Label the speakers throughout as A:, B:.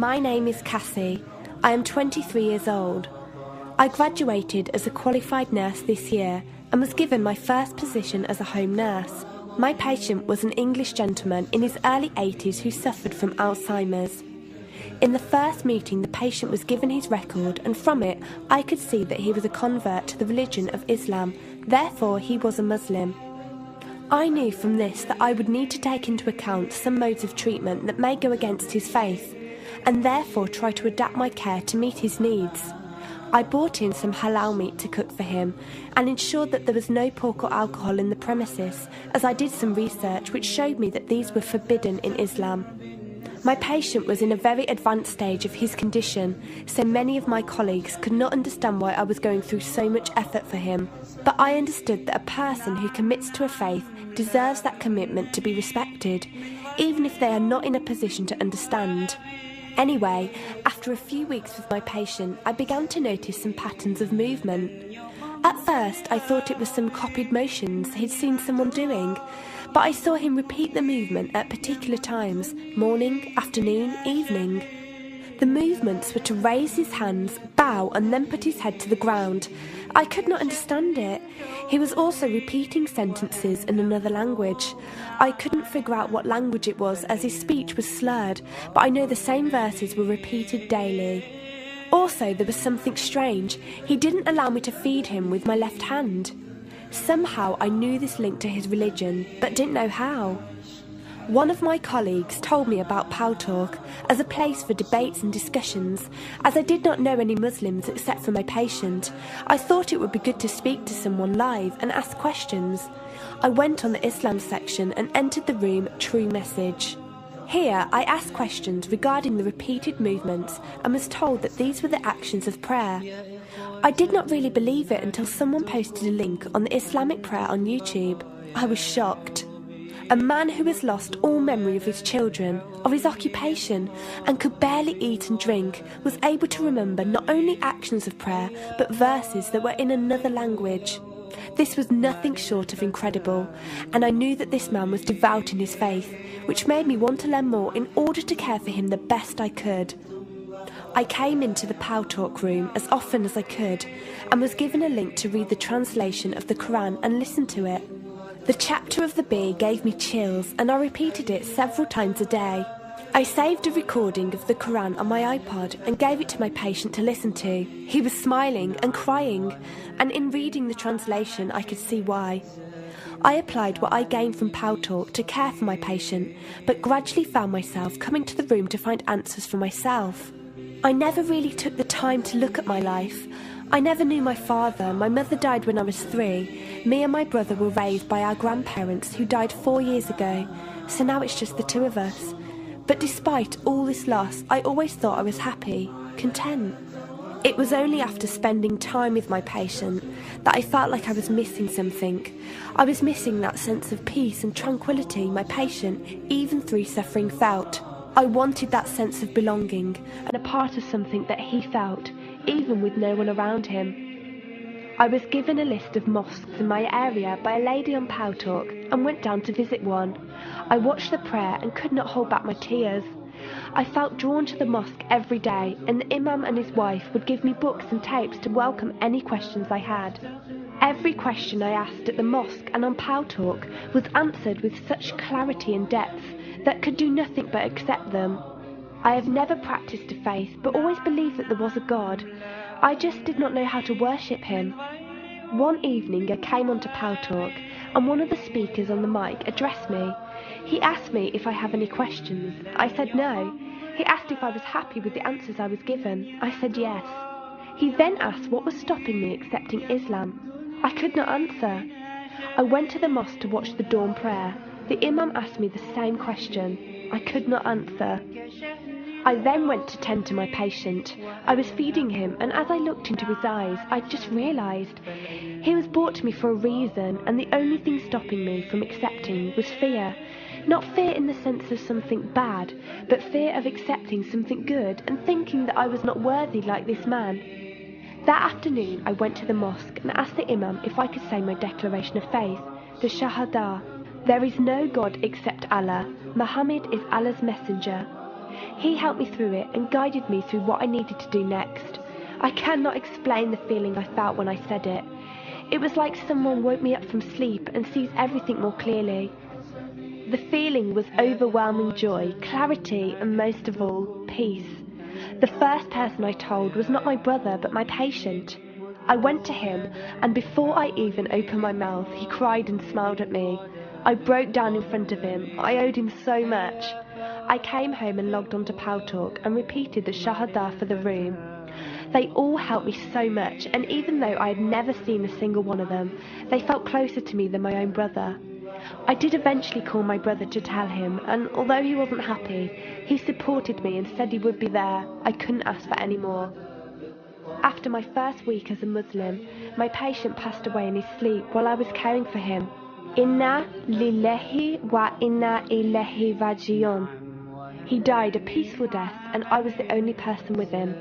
A: My name is Cassie. I am 23 years old. I graduated as a qualified nurse this year and was given my first position as a home nurse. My patient was an English gentleman in his early 80s who suffered from Alzheimer's. In the first meeting, the patient was given his record, and from it I could see that he was a convert to the religion of Islam, therefore he was a Muslim. I knew from this that I would need to take into account some modes of treatment that may go against his faith, and therefore try to adapt my care to meet his needs. I bought in some halal meat to cook for him and ensured that there was no pork or alcohol in the premises, as I did some research which showed me that these were forbidden in Islam. My patient was in a very advanced stage of his condition, so many of my colleagues could not understand why I was going through so much effort for him. But I understood that a person who commits to a faith deserves that commitment to be respected, even if they are not in a position to understand. Anyway, after a few weeks with my patient, I began to notice some patterns of movement. At first, I thought it was some copied motions he'd seen someone doing, but I saw him repeat the movement at particular times: morning, afternoon, evening. The movements were to raise his hands, bow, and then put his head to the ground. I could not understand it. He was also repeating sentences in another language. I couldn't figure out what language it was, as his speech was slurred, but I know the same verses were repeated daily. Also, there was something strange. He didn't allow me to feed him with my left hand. Somehow I knew this linked to his religion, but didn't know how. One of my colleagues told me about Paltalk as a place for debates and discussions. As I did not know any Muslims except for my patient, I thought it would be good to speak to someone live and ask questions. I went on the Islam section and entered the room True Message. Here I asked questions regarding the repeated movements and was told that these were the actions of prayer. I did not really believe it until someone posted a link on the Islamic prayer on YouTube. I was shocked. A man who has lost all memory of his children, of his occupation, and could barely eat and drink, was able to remember not only actions of prayer, but verses that were in another language. This was nothing short of incredible, and I knew that this man was devout in his faith, which made me want to learn more in order to care for him the best I could. I came into the Paltalk room as often as I could, and was given a link to read the translation of the Quran and listen to it. The chapter of the bee gave me chills, and I repeated it several times a day. I saved a recording of the Quran on my iPod and gave it to my patient to listen to. He was smiling and crying, and in reading the translation I could see why. I applied what I gained from Paltalk to care for my patient, but gradually found myself coming to the room to find answers for myself. I never really took the time to look at my life. I never knew my father. My mother died when I was 3. Me and my brother were raised by our grandparents who died 4 years ago, so now it's just the two of us. But despite all this loss, I always thought I was happy, content. It was only after spending time with my patient that I felt like I was missing something. I was missing that sense of peace and tranquility my patient, even through suffering, felt. I wanted that sense of belonging and a part of something that he felt, even with no one around him. I was given a list of mosques in my area by a lady on Paltalk and went down to visit one. I watched the prayer and could not hold back my tears. I felt drawn to the mosque every day, and the imam and his wife would give me books and tapes to welcome any questions I had. Every question I asked at the mosque and on Paltalk was answered with such clarity and depth that could do nothing but accept them. I have never practiced a faith, but always believed that there was a God. I just did not know how to worship him. One evening I came onto Paltalk, and one of the speakers on the mic addressed me. He asked me if I have any questions. I said no. He asked if I was happy with the answers I was given. I said yes. He then asked what was stopping me accepting Islam. I could not answer. I went to the mosque to watch the dawn prayer. The imam asked me the same question. I could not answer. I then went to tend to my patient. I was feeding him, and as I looked into his eyes, I just realised he was brought to me for a reason, and the only thing stopping me from accepting was fear. Not fear in the sense of something bad, but fear of accepting something good and thinking that I was not worthy like this man. That afternoon I went to the mosque and asked the imam if I could say my declaration of faith, the Shahada. There is no God except Allah. Muhammad is Allah's messenger. He helped me through it and guided me through what I needed to do next. I cannot explain the feeling I felt when I said it. It was like someone woke me up from sleep and sees everything more clearly. The feeling was overwhelming joy, clarity, and most of all, peace. The first person I told was not my brother, but my patient. I went to him, and before I even opened my mouth, he cried and smiled at me. I broke down in front of him. I owed him so much. I came home and logged onto Paltalk and repeated the Shahada for the room. They all helped me so much, and even though I had never seen a single one of them, they felt closer to me than my own brother. I did eventually call my brother to tell him, and although he wasn't happy, he supported me and said he would be there. I couldn't ask for any more. After my first week as a Muslim, my patient passed away in his sleep while I was caring for him. Inna lillahi wa inna ilaihi raji'un. He died a peaceful death, and I was the only person with him.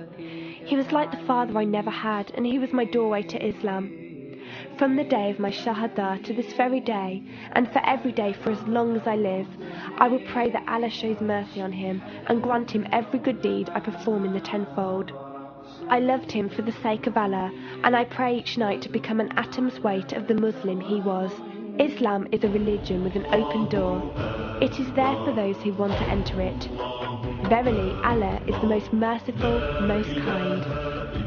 A: He was like the father I never had, and he was my doorway to Islam. From the day of my Shahada to this very day, and for every day for as long as I live, I will pray that Allah shows mercy on him and grant him every good deed I perform in the tenfold. I loved him for the sake of Allah, and I pray each night to become an atom's weight of the Muslim he was. Islam is a religion with an open door. It is there for those who want to enter it. Verily, Allah is the most merciful, most kind.